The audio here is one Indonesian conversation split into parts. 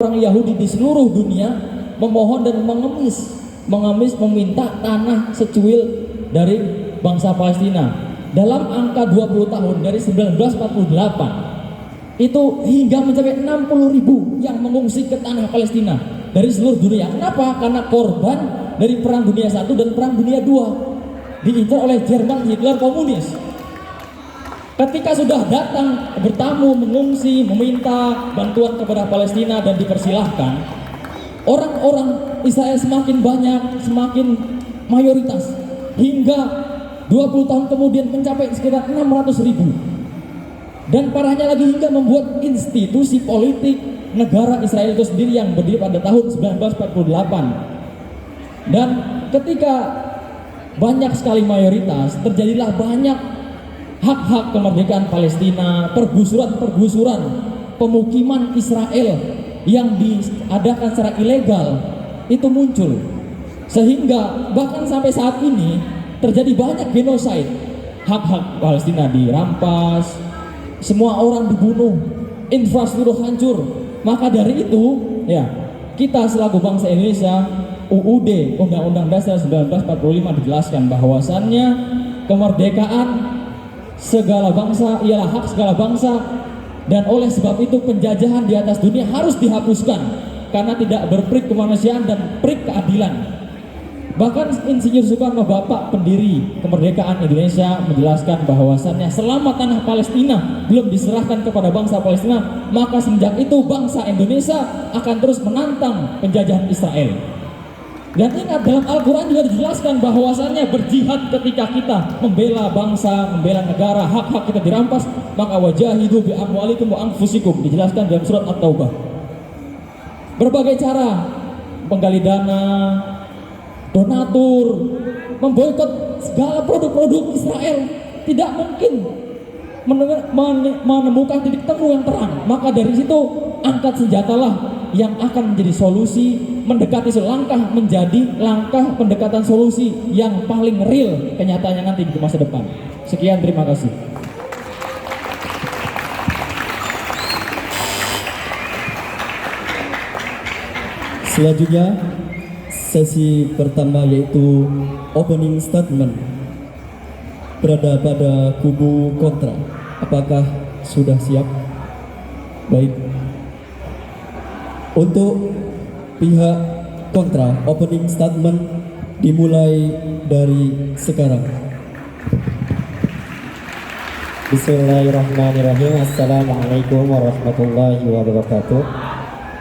orang Yahudi di seluruh dunia memohon dan mengemis meminta tanah secuil dari bangsa Palestina. Dalam angka 20 tahun dari 1948 itu hingga mencapai 60.000 yang mengungsi ke tanah Palestina dari seluruh dunia. Kenapa? Karena korban dari Perang Dunia I dan Perang Dunia II, diincar oleh Jerman Hitler komunis. Ketika sudah datang bertamu, mengungsi, meminta bantuan kepada Palestina dan dipersilahkan, orang-orang Israel semakin banyak, semakin mayoritas, hingga 20 tahun kemudian mencapai sekitar 600.000. Dan parahnya lagi hingga membuat institusi politik negara Israel itu sendiri yang berdiri pada tahun 1948. Dan ketika banyak sekali mayoritas, terjadilah banyak hak-hak kemerdekaan Palestina, pergusuran pemukiman Israel yang diadakan secara ilegal itu muncul, sehingga bahkan sampai saat ini terjadi banyak genosid, hak-hak Palestina dirampas, semua orang dibunuh, infrastruktur hancur. Maka dari itu ya, kita selaku bangsa Indonesia, UUD Undang-Undang Dasar 1945 dijelaskan bahwasannya kemerdekaan segala bangsa ialah hak segala bangsa, dan oleh sebab itu penjajahan di atas dunia harus dihapuskan karena tidak berperik kemanusiaan dan perik keadilan. Bahkan Insinyur Soekarno, bapak pendiri kemerdekaan Indonesia, menjelaskan bahwasannya selama tanah Palestina belum diserahkan kepada bangsa Palestina, maka semenjak itu bangsa Indonesia akan terus menantang penjajahan Israel. Dan ingat, dalam Al-Quran juga dijelaskan bahwasannya berjihad ketika kita membela bangsa, membela negara, hak-hak kita dirampas, maka wajahidu bi amwalikum wa anfusikum, dijelaskan dalam surat At-Taubah. Berbagai cara, menggali dana, donatur, memboikot segala produk-produk Israel, tidak mungkin menemukan titik temu yang terang. Maka dari situ angkat senjatalah yang akan menjadi solusi, mendekati langkah menjadi langkah pendekatan solusi yang paling real kenyataannya nanti di masa depan. Sekian, terima kasih. Selanjutnya sesi pertama yaitu opening statement berada pada kubu kontra. Apakah sudah siap? Baik. Untuk pihak kontra, opening statement dimulai dari sekarang. Bismillahirrahmanirrahim. Assalamualaikum warahmatullahi wabarakatuh.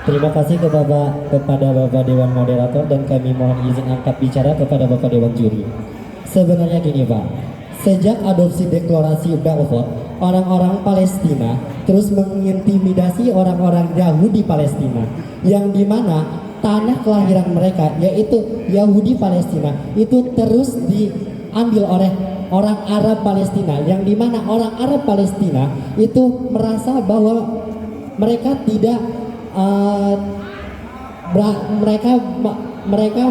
Terima kasih kepada Bapak Dewan Moderator, dan kami mohon izin angkat bicara kepada Bapak Dewan Juri. Sebenarnya gini Pak, sejak adopsi deklarasi Balfour, orang-orang Palestina terus mengintimidasi orang-orang Yahudi Palestina, yang dimana tanah kelahiran mereka yaitu Yahudi Palestina itu terus diambil oleh orang Arab Palestina, yang dimana orang Arab Palestina itu merasa bahwa mereka tidak mereka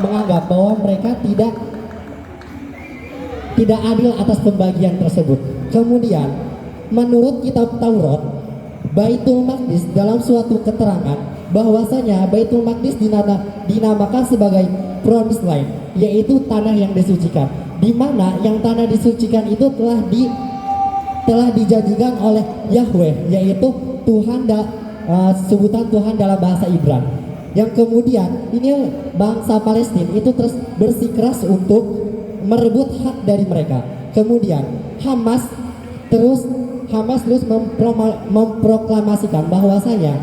menganggap bahwa mereka tidak adil atas pembagian tersebut. Kemudian menurut kitab Taurat, Baitul Maqdis dalam suatu keterangan bahwasanya Baitul Maqdis dinamakan sebagai Promised Land, yaitu tanah yang disucikan, di mana yang tanah disucikan itu telah dijanjikan oleh Yahweh, yaitu Tuhan sebutan Tuhan dalam bahasa Ibrani. Yang kemudian ini bangsa Palestina itu terus bersikeras untuk merebut hak dari mereka. Kemudian Hamas terus memproklamasikan bahwasanya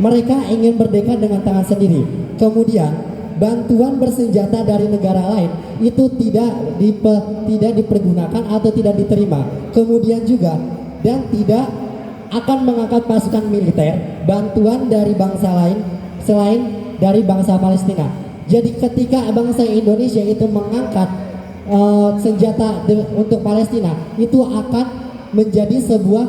mereka ingin merdeka dengan tangan sendiri. Kemudian bantuan bersenjata dari negara lain itu tidak dipergunakan atau tidak diterima. Kemudian juga dan tidak akan mengangkat pasukan militer bantuan dari bangsa lain selain dari bangsa Palestina. Jadi ketika bangsa Indonesia itu mengangkat senjata untuk Palestina, itu akan menjadi sebuah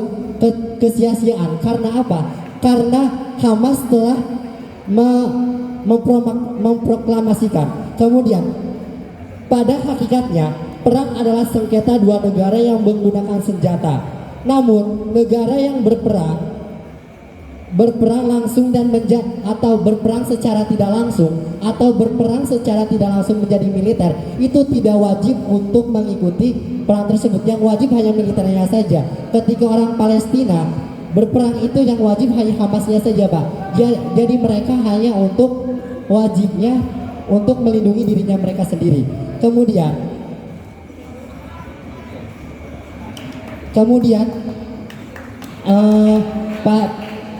kesia-siaan. Karena apa? Karena Hamas telah memproklamasikan. Kemudian pada hakikatnya perang adalah sengketa dua negara yang menggunakan senjata. Namun negara yang berperang berperang langsung dan atau berperang secara tidak langsung atau berperang secara tidak langsung menjadi militer, itu tidak wajib untuk mengikuti perang tersebut. Yang wajib hanya militernya saja. Ketika orang Palestina berperang, itu yang wajib hanya Hamasnya saja, Pak. Jadi mereka hanya untuk wajibnya untuk melindungi dirinya mereka sendiri. Kemudian Pak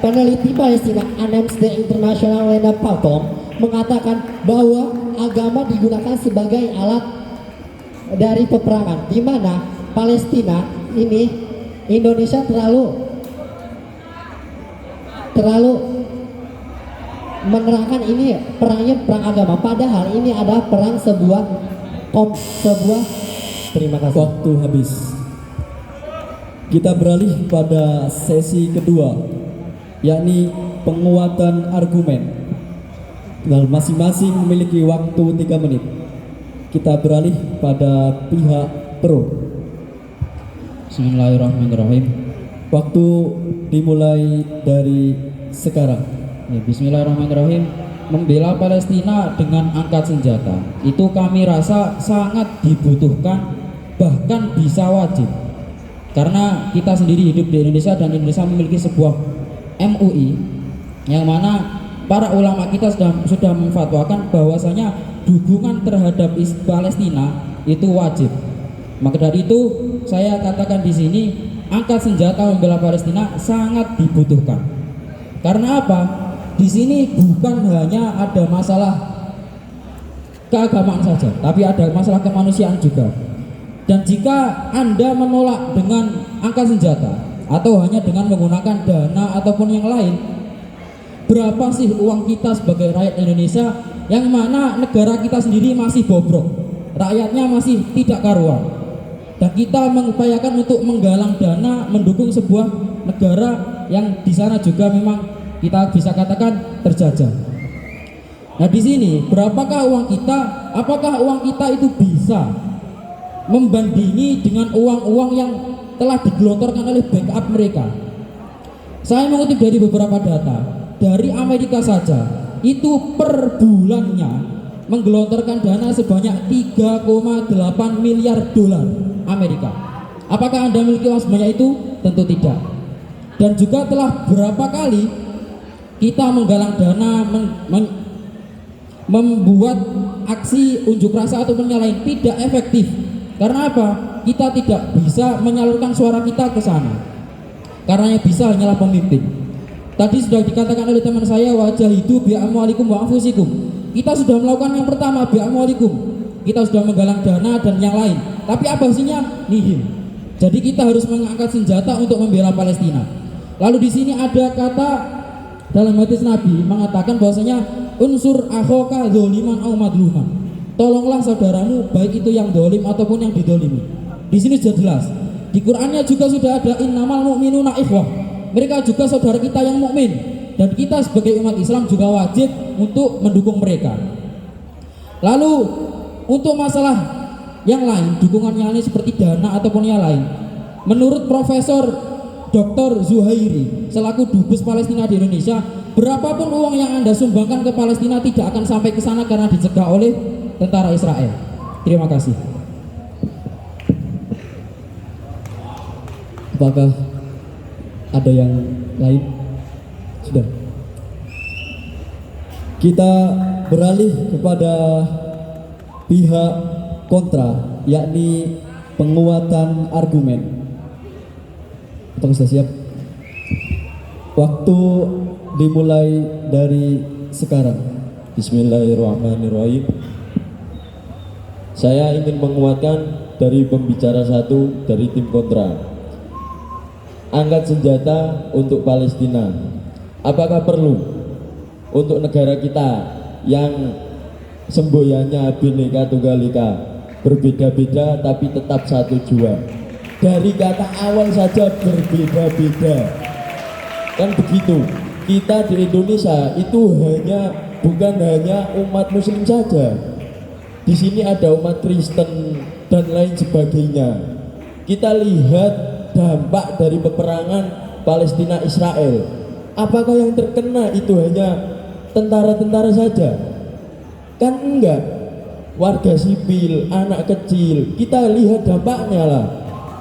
peneliti Palestina Amnesty International Lena Patton mengatakan bahwa agama digunakan sebagai alat dari peperangan, di mana Palestina ini Indonesia terlalu menerangkan ini perangnya perang agama, padahal ini adalah perang sebuah terima kasih. Waktu habis. Kita beralih pada sesi kedua, yakni penguatan argumen. Nah, masing-masing memiliki waktu 3 menit. Kita beralih pada pihak pro. Bismillahirrahmanirrahim. Waktu dimulai dari sekarang. Ya, Bismillahirrahmanirrahim. Membela Palestina dengan angkat senjata itu kami rasa sangat dibutuhkan, bahkan bisa wajib. Karena kita sendiri hidup di Indonesia dan Indonesia memiliki sebuah MUI yang mana para ulama kita sudah memfatwakan bahwasanya dukungan terhadap Palestina itu wajib. Maka dari itu saya katakan di sini angkat senjata membela Palestina sangat dibutuhkan. Karena apa? Di sini bukan hanya ada masalah keagamaan saja, tapi ada masalah kemanusiaan juga. Dan jika Anda menolak dengan angkat senjata atau hanya dengan menggunakan dana ataupun yang lain, berapa sih uang kita sebagai rakyat Indonesia yang mana negara kita sendiri masih bobrok, rakyatnya masih tidak karuan, dan kita mengupayakan untuk menggalang dana mendukung sebuah negara yang di sana juga memang kita bisa katakan terjajah. Nah, di sini berapakah uang kita? Apakah uang kita itu bisa membandingi dengan uang-uang yang telah digelontorkan oleh backup mereka? Saya mengutip dari beberapa data dari Amerika saja, itu per bulannya menggelontorkan dana sebanyak 3,8 miliar dolar Amerika. Apakah Anda memiliki uang sebanyak itu? Tentu tidak. Dan juga telah berapa kali kita menggalang dana membuat aksi unjuk rasa ataupun yang lain tidak efektif. Karena apa? Kita tidak bisa menyalurkan suara kita ke sana. Karena yang bisa hanyalah pemimpin. Tadi sudah dikatakan oleh teman saya, wajah hidup bi amwalikum wa anfusikum. Kita sudah melakukan yang pertama, bi amwalikum. Kita sudah menggalang dana dan yang lain. Tapi apa hasilnya? Nihil. Jadi kita harus mengangkat senjata untuk membela Palestina. Lalu di sini ada kata dalam hadis Nabi mengatakan bahwasanya unsur akhoka dzaliman au madluman. Tolonglah saudaramu baik itu yang dolim ataupun yang didolimi. Di sini sudah jelas. Di Qur'annya juga sudah ada innamal mu'minuna ikhwah. Mereka juga saudara kita yang mukmin dan kita sebagai umat Islam juga wajib untuk mendukung mereka. Lalu untuk masalah yang lain, dukungan yang lain seperti dana ataupun yang lain, menurut Profesor Dr. Zuhairi selaku Dubes Palestina di Indonesia, berapapun uang yang Anda sumbangkan ke Palestina tidak akan sampai ke sana karena dicegah oleh tentara Israel. Terima kasih. Apakah ada yang lain? Sudah. Kita beralih kepada pihak kontra, yakni penguatan argumen. Apakah sudah siap? Waktu dimulai dari sekarang. Bismillahirrahmanirrahim. Saya ingin menguatkan dari pembicara satu dari tim kontra. Angkat senjata untuk Palestina. Apakah perlu untuk negara kita yang semboyannya Bhinneka Tunggal Ika, berbeda-beda tapi tetap satu jua? Dari kata awal saja berbeda-beda. Kan begitu. Kita di Indonesia itu bukan hanya umat Muslim saja. Di sini ada umat Kristen dan lain sebagainya. Kita lihat dampak dari peperangan Palestina Israel. apakah yang terkena itu hanya tentara-tentara saja? Kan enggak, warga sipil, anak kecil, kita lihat dampaknya lah.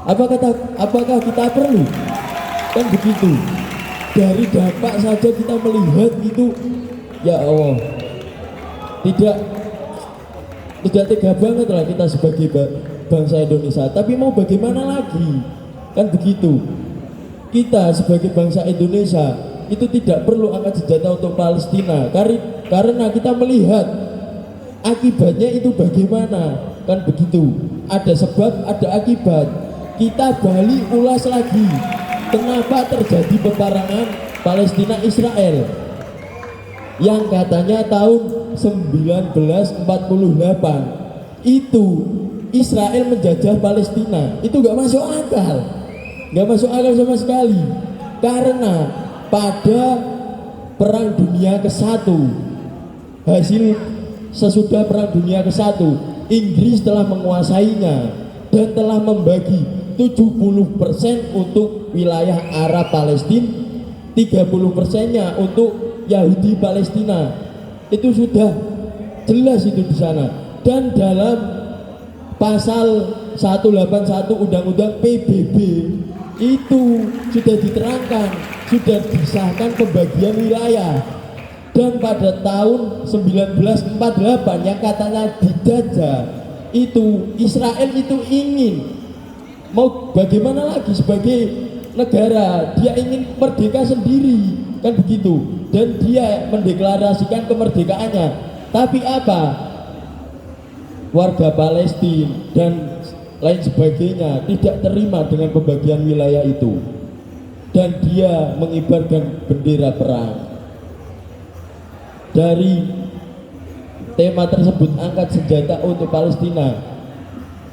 Apakah kita perlu? Kan begitu. Dari dampak saja kita melihat itu, ya Allah, tidak tega banget lah kita sebagai bangsa Indonesia. Tapi mau bagaimana lagi? Kan begitu. Kita sebagai bangsa Indonesia itu tidak perlu angkat senjata untuk Palestina, karena kita melihat akibatnya itu bagaimana. Kan begitu. Ada sebab, ada akibat. Kita balik ulas lagi, kenapa terjadi peperangan Palestina Israel yang katanya tahun 1948 itu Israel menjajah Palestina. Itu gak masuk akal, gak masuk akal sama sekali. Karena pada Perang Dunia ke-1, hasil sesudah Perang Dunia ke-1, Inggris telah menguasainya dan telah membagi 70% untuk wilayah Arab Palestina, 30%-nya untuk Yahudi Palestina. Itu sudah jelas itu di sana. Dan dalam pasal 181 Undang-Undang PBB itu sudah diterangkan, sudah disahkan pembagian wilayah. Dan pada tahun 1948 yang katanya dijajah itu, Israel itu ingin, mau bagaimana lagi sebagai negara, dia ingin merdeka sendiri, kan begitu. Dan dia mendeklarasikan kemerdekaannya. Tapi apa? Warga Palestina dan lain sebagainya tidak terima dengan pembagian wilayah itu. Dan dia mengibarkan bendera perang. Dari tema tersebut, angkat senjata untuk Palestina,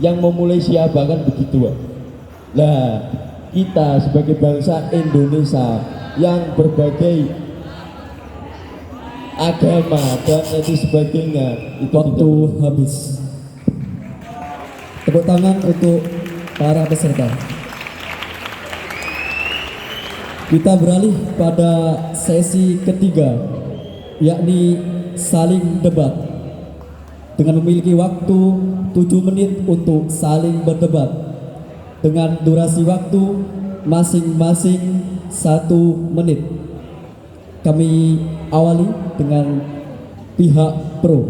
yang memulai siapa? Kan begitu. Nah, kita sebagai bangsa Indonesia yang berbagai agama dan lain sebagainya itu Waktu habis. Tepuk tangan untuk para peserta. Kita beralih pada sesi ketiga, yakni saling debat, dengan memiliki waktu 7 menit untuk saling berdebat dengan durasi waktu masing-masing 1 menit. Kami awali dengan pihak pro.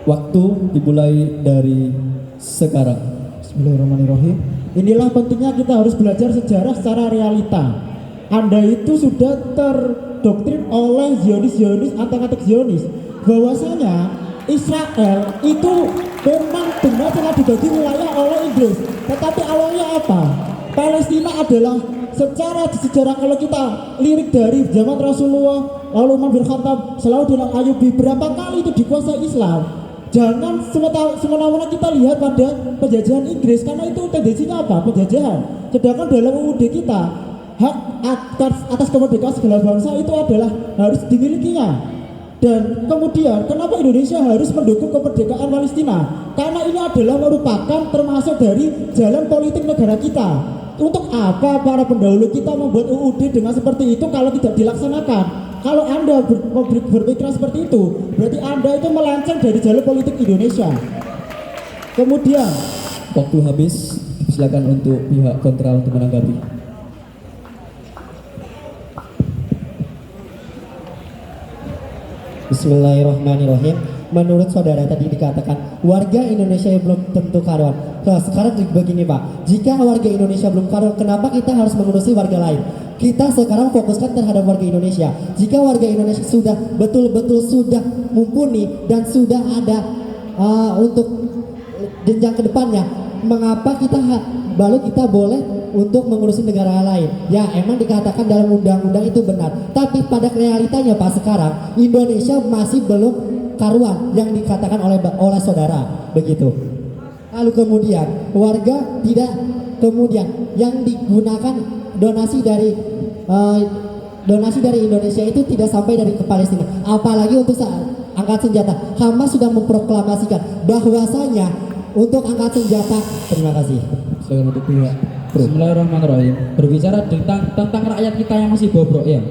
Waktu dimulai dari sekarang. Bismillahirrahmanirrahim. Inilah pentingnya kita harus belajar sejarah secara realita. Anda itu sudah terdoktrin oleh Zionis, antek-antek Zionis, bahwasanya Israel itu memang benar telah dibagi wilayah oleh Inggris. Tetapi awalnya apa? Palestina adalah secara sejarah, kalau kita lirik dari zaman Rasulullah, lalu Umar bin Khattab, Salahuddin Al-Ayyubi, berapa kali itu dikuasai Islam. Jangan semena-mena kita lihat pada penjajahan Inggris, karena itu tendensinya apa? Penjajahan. Sedangkan dalam UUD kita, hak atas kemerdekaan segala bangsa itu adalah harus dimilikinya. Dan kemudian kenapa Indonesia harus mendukung kemerdekaan Palestina? Karena ini adalah merupakan termasuk dari jalan politik negara kita. Untuk apa para pendahulu kita membuat UUD dengan seperti itu kalau tidak dilaksanakan? Kalau Anda berpikiran seperti itu, berarti Anda itu melenceng dari jalur politik Indonesia. Kemudian, Waktu habis. Silakan untuk pihak kontra untuk menanggapi. Bismillahirrahmanirrahim. Menurut saudara tadi dikatakan warga Indonesia yang belum tentu karuan. Nah, sekarang begini Pak, jika warga Indonesia belum karuan, kenapa kita harus mengurusi warga lain? Kita sekarang fokuskan terhadap warga Indonesia. Jika warga Indonesia sudah betul-betul sudah mumpuni dan sudah ada untuk jenjang ke depannya, mengapa baru kita boleh untuk mengurusi negara lain? Ya, emang dikatakan dalam undang-undang itu benar. Tapi pada realitanya Pak, sekarang Indonesia masih belum karuan yang dikatakan oleh saudara, begitu. Lalu kemudian warga tidak, kemudian yang digunakan donasi dari Indonesia itu tidak sampai dari ke Palestina. Apalagi untuk angkat senjata, Hamas sudah memproklamasikan bahwasanya untuk angkat senjata. Terima kasih. Silakan untuk pihak Bismillahirrahmanirrahim. Berbicara tentang rakyat kita yang masih bobrok ya.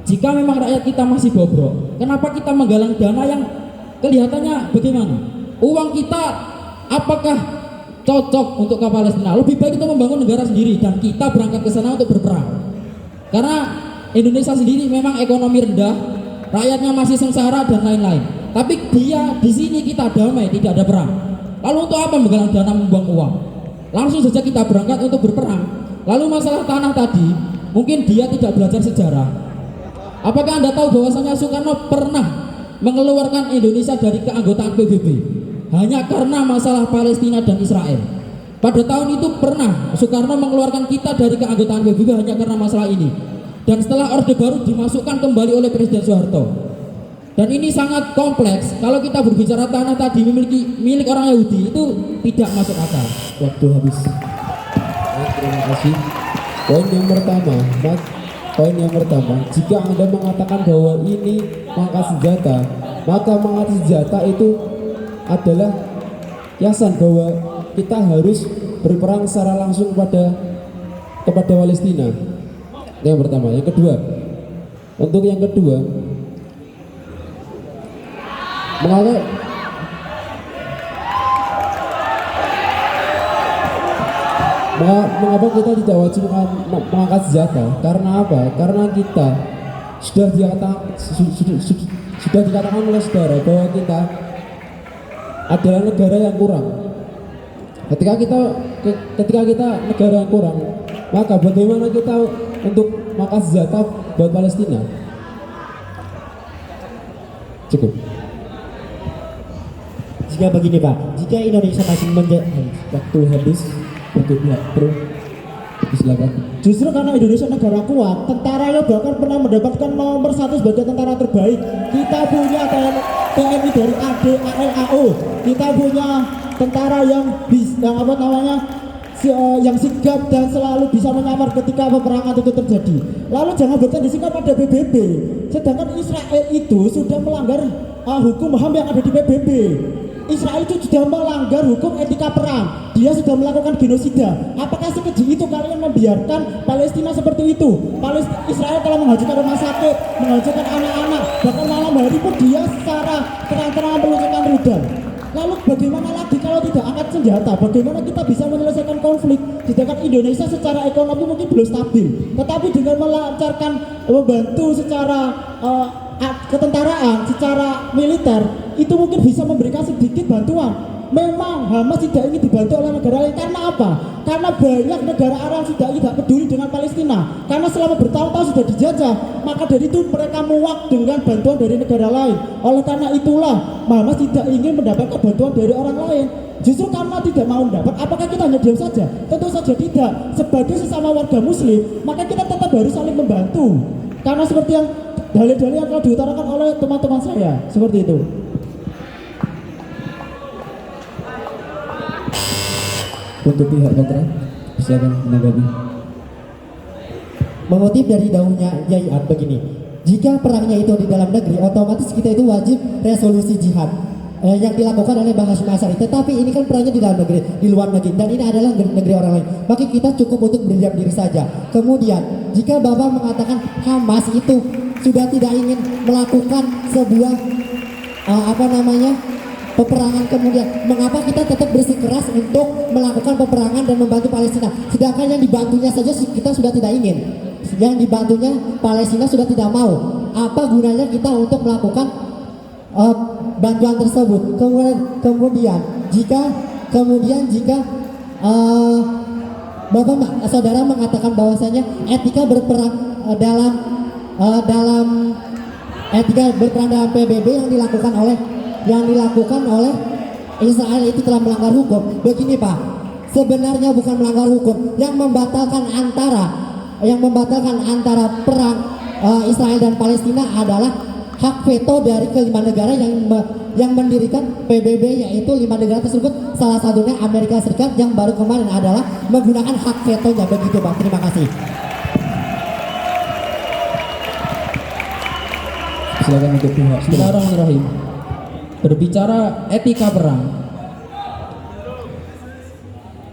Jika memang rakyat kita masih bobrok, kenapa kita menggalang dana yang kelihatannya bagaimana? Uang kita apakah cocok untuk ke Palestina? Lebih baik kita membangun negara sendiri dan kita berangkat ke sana untuk berperang. Karena Indonesia sendiri memang ekonomi rendah, rakyatnya masih sengsara dan lain-lain. Tapi dia di sini kita damai, tidak ada perang. Lalu untuk apa menggalang dana membuang uang? Langsung saja kita berangkat untuk berperang. Lalu masalah tanah tadi, mungkin dia tidak belajar sejarah. Apakah Anda tahu bahwasanya Soekarno pernah mengeluarkan Indonesia dari keanggotaan PBB hanya karena masalah Palestina dan Israel? Pada tahun itu pernah Soekarno mengeluarkan kita dari keanggotaan PBB hanya karena masalah ini. Dan setelah Orde Baru dimasukkan kembali oleh Presiden Soeharto. Dan ini sangat kompleks. Kalau kita berbicara tanah tadi milik orang Yahudi itu tidak masuk akal. Waktu habis. Baik, terima kasih. Poin yang pertama, jika Anda mengatakan bahwa ini mangkat senjata, maka mangkat senjata itu adalah kiasan bahwa kita harus berperang secara langsung kepada Palestina. Yang pertama. Yang kedua, mengapa kita tidak wajib mengangkat senjata? Karena apa? Karena kita sudah dikatakan oleh saudara bahwa kita adalah negara yang kurang. Ketika kita negara yang kurang, maka bagaimana kita untuk mengangkat senjata buat Palestina? Cukup. Jika begini Pak, jika Indonesia masih Waktu habis untuk pihak pro. Silakan. Justru karena Indonesia negara kuat, tentaranya bahkan pernah mendapatkan nomor 1 sebagai tentara terbaik. Kita punya TNI dari AD, AL, AO. Kita punya tentara yang yang sigap dan selalu bisa menyamar ketika peperangan itu terjadi. Lalu jangan bertanding pada PBB. Sedangkan Israel itu sudah melanggar hukum HAM yang ada di PBB. Israel itu sudah melanggar hukum etika perang. Dia sudah melakukan genosida. Apakah sekeji itu kalian membiarkan Palestina seperti itu? Israel telah menghancurkan rumah sakit, menghancurkan anak-anak, bahkan malam hari pun dia secara terang-terangan meluncurkan rudal. Lalu bagaimana lagi kalau tidak angkat senjata? Bagaimana kita bisa menyelesaikan konflik? Sedangkan Indonesia secara ekonomi mungkin belum stabil, tetapi dengan melancarkan membantu secara ketentaraan, secara militer, itu mungkin bisa memberikan sedikit bantuan. Memang Hamas tidak ingin dibantu oleh negara lain karena apa? Karena banyak negara Arab sudah tidak peduli dengan Palestina. Karena selama bertahun-tahun sudah dijajah, maka dari itu mereka muak dengan bantuan dari negara lain. Oleh karena itulah Hamas tidak ingin mendapatkan bantuan dari orang lain. Justru karena tidak mau mendapat, apakah kita hanya diam saja? Tentu saja tidak. Sebagai sesama warga Muslim, maka kita tetap harus saling membantu. Karena seperti yang dalil-dalil yang telah diutarakan oleh teman-teman saya, seperti itu. Untuk pihak kontra, silakan menanggapi. mengutip dari daunnya Yai'at begini, jika perangnya itu di dalam negeri, otomatis kita itu wajib resolusi jihad yang dilakukan oleh Bang Hasyim Asy'ari. Tetapi ini kan perangnya di dalam negeri, di luar negeri, dan ini adalah negeri orang lain. Maka kita cukup untuk berdiam diri saja. Kemudian, jika Bapak mengatakan Hamas itu sudah tidak ingin melakukan sebuah peperangan, kemudian mengapa kita tetap bersikeras untuk melakukan peperangan dan membantu Palestina, sedangkan yang dibantunya saja kita sudah tidak ingin, yang dibantunya Palestina sudah tidak mau. Apa gunanya kita untuk melakukan bantuan tersebut? Kemudian jika saudara mengatakan bahwasanya etika berperang dalam PBB yang dilakukan oleh Israel itu telah melanggar hukum. Begini Pak, sebenarnya bukan melanggar hukum. Yang membatalkan antara perang Israel dan Palestina adalah hak veto dari kelima negara yang mendirikan PBB, yaitu 5 negara tersebut, salah satunya Amerika Serikat yang baru kemarin adalah menggunakan hak vetonya. Begitu Pak, terima kasih. Silakan untuk pihak. Bismillahirrahmanirrahim. Berbicara etika perang,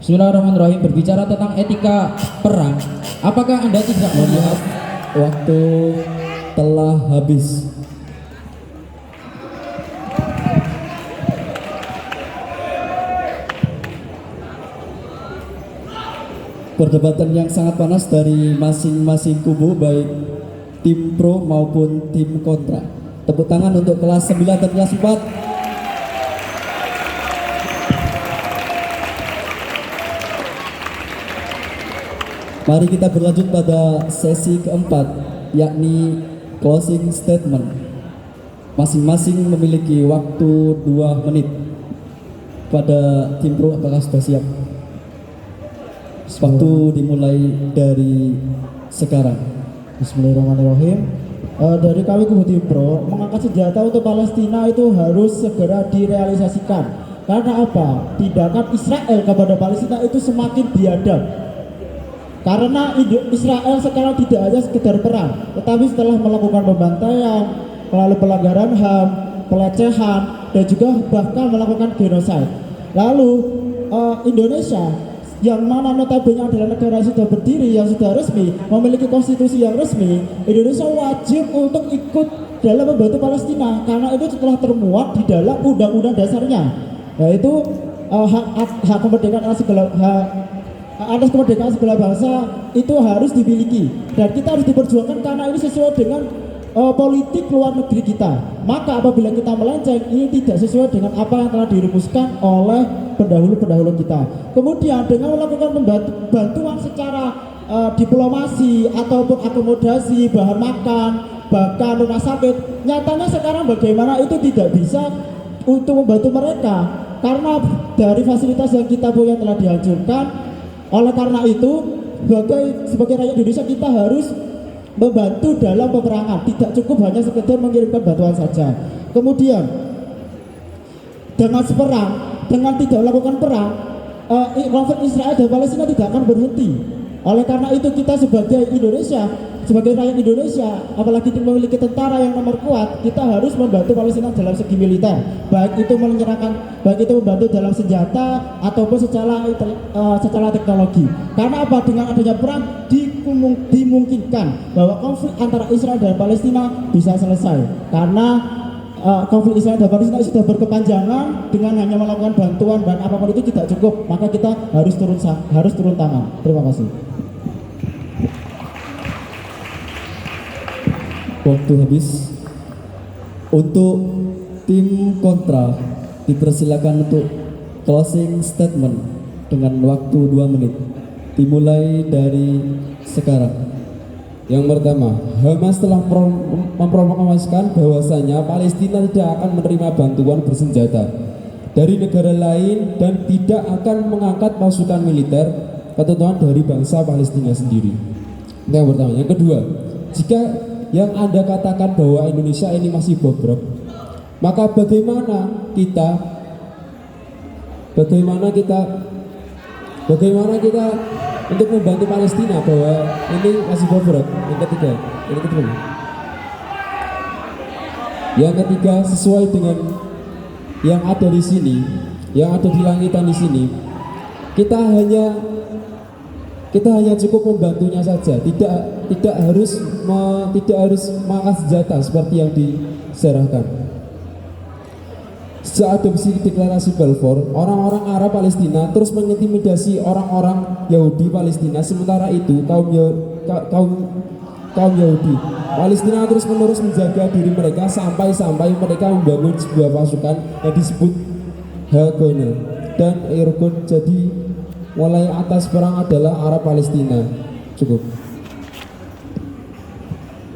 Bismillahirrahmanirrahim. Berbicara tentang etika perang, apakah Anda tidak melihat Waktu telah habis. Perdebatan yang sangat panas dari masing-masing kubu, baik tim pro maupun tim kontra. Tepuk tangan untuk kelas 9 dan kelas 4. Mari kita berlanjut pada sesi keempat, yakni closing statement. Masing-masing memiliki waktu 2 menit. Pada tim pro, apakah sudah siap? Waktu dimulai dari sekarang. Bismillahirrahmanirrahim. Dari kami kubu tim pro, mengangkat senjata untuk Palestina itu harus segera direalisasikan. Karena apa? Tindakan Israel kepada Palestina itu semakin biadab. Karena Israel sekarang tidak hanya sekedar perang, tetapi setelah melakukan pembantaian, lalu pelanggaran HAM, pelecehan, dan juga bahkan melakukan genosid. Lalu Indonesia yang mana notabene adalah negara yang sudah berdiri, yang sudah resmi, memiliki konstitusi yang resmi, Indonesia wajib untuk ikut dalam membantu Palestina karena itu telah termuat di dalam undang-undang dasarnya, yaitu hak kemerdekaan atas kemerdekaan segala bangsa itu harus dimiliki dan kita harus diperjuangkan karena ini sesuai dengan politik luar negeri kita. Maka apabila kita melenceng, ini tidak sesuai dengan apa yang telah dirumuskan oleh pendahulu-pendahulu kita. Kemudian dengan melakukan bantuan secara diplomasi ataupun akomodasi, bahan makan, bahkan rumah sakit, nyatanya sekarang bagaimana itu tidak bisa untuk membantu mereka karena dari fasilitas yang kita punya telah dihancurkan. Oleh karena itu, sebagai rakyat Indonesia kita harus membantu dalam peperangan, tidak cukup hanya sekedar mengirimkan bantuan saja. Kemudian dengan tidak melakukan perang, konflik Israel dan Palestina tidak akan berhenti. Oleh karena itu kita sebagai Indonesia, sebagai rakyat Indonesia, apalagi memiliki tentara yang nomor kuat, kita harus membantu Palestina dalam segi militer, baik itu membantu dalam senjata ataupun secara teknologi. Karena apa? Dengan adanya perang dimungkinkan bahwa konflik antara Israel dan Palestina bisa selesai. Karena konflik Israel dan Palestina sudah berkepanjangan, dengan hanya melakukan bantuan dan apapun itu tidak cukup, maka kita harus turun tangan. Terima kasih. Waktu habis. Untuk tim kontra dipersilakan untuk closing statement dengan waktu 2 menit. Dimulai dari sekarang. Yang pertama, Hamas telah memproklamasikan bahwasanya Palestina tidak akan menerima bantuan bersenjata dari negara lain dan tidak akan mengangkat pasukan militer ketentuan dari bangsa Palestina sendiri. Itu yang pertama. Yang kedua, jika yang Anda katakan bahwa Indonesia ini masih bobrok, maka bagaimana kita untuk membantu Palestina bahwa ini masih bobrok? Yang ketiga, sesuai dengan yang ada di sini, yang ada di langitan di sini, kita hanya cukup membantunya saja, tidak harus mengangkat senjata seperti yang diserahkan. Sejak adopsi deklarasi Balfour, orang-orang Arab Palestina terus mengintimidasi orang-orang Yahudi Palestina. Sementara itu kaum Yahudi Palestina terus-menerus menjaga diri mereka sampai mereka membangun sebuah pasukan yang disebut Haganah dan Irgun. Jadi mulai atas perang adalah Arab Palestina. Cukup.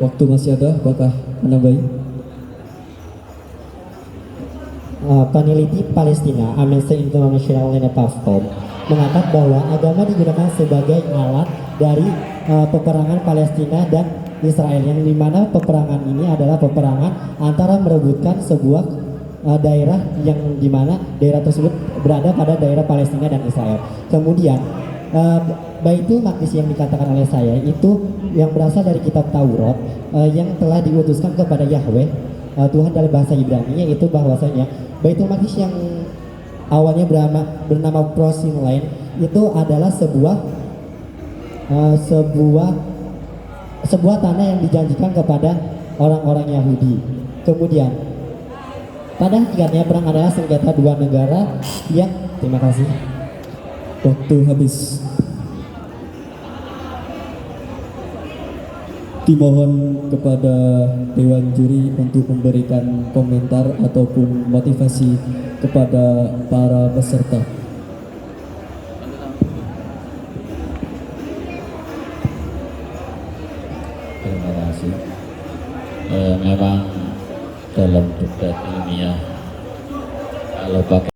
Waktu masih ada, apakah menambahi? Peneliti Palestina Amnesty International Platform mengatakan bahwa agama digunakan sebagai alat dari peperangan Palestina dan Israel, yang dimana peperangan ini adalah peperangan antara merebutkan sebuah daerah yang dimana daerah tersebut berada pada daerah Palestina dan Israel. Kemudian Baitul Maqdis yang dikatakan oleh saya itu yang berasal dari kitab Taurat yang telah diutuskan kepada Yahweh Tuhan dalam bahasa Ibrani, yaitu bahwasanya Baitul Maqdis yang awalnya bernama Prosim Land itu adalah sebuah tanah yang dijanjikan kepada orang-orang Yahudi. Kemudian pada hakikatnya perang adalah sengketa dua negara yang terima kasih. Waktu habis. Dimohon kepada Dewan Juri untuk memberikan komentar ataupun motivasi kepada para peserta. Terima kasih. Memang dalam debat ilmiah kalau pakai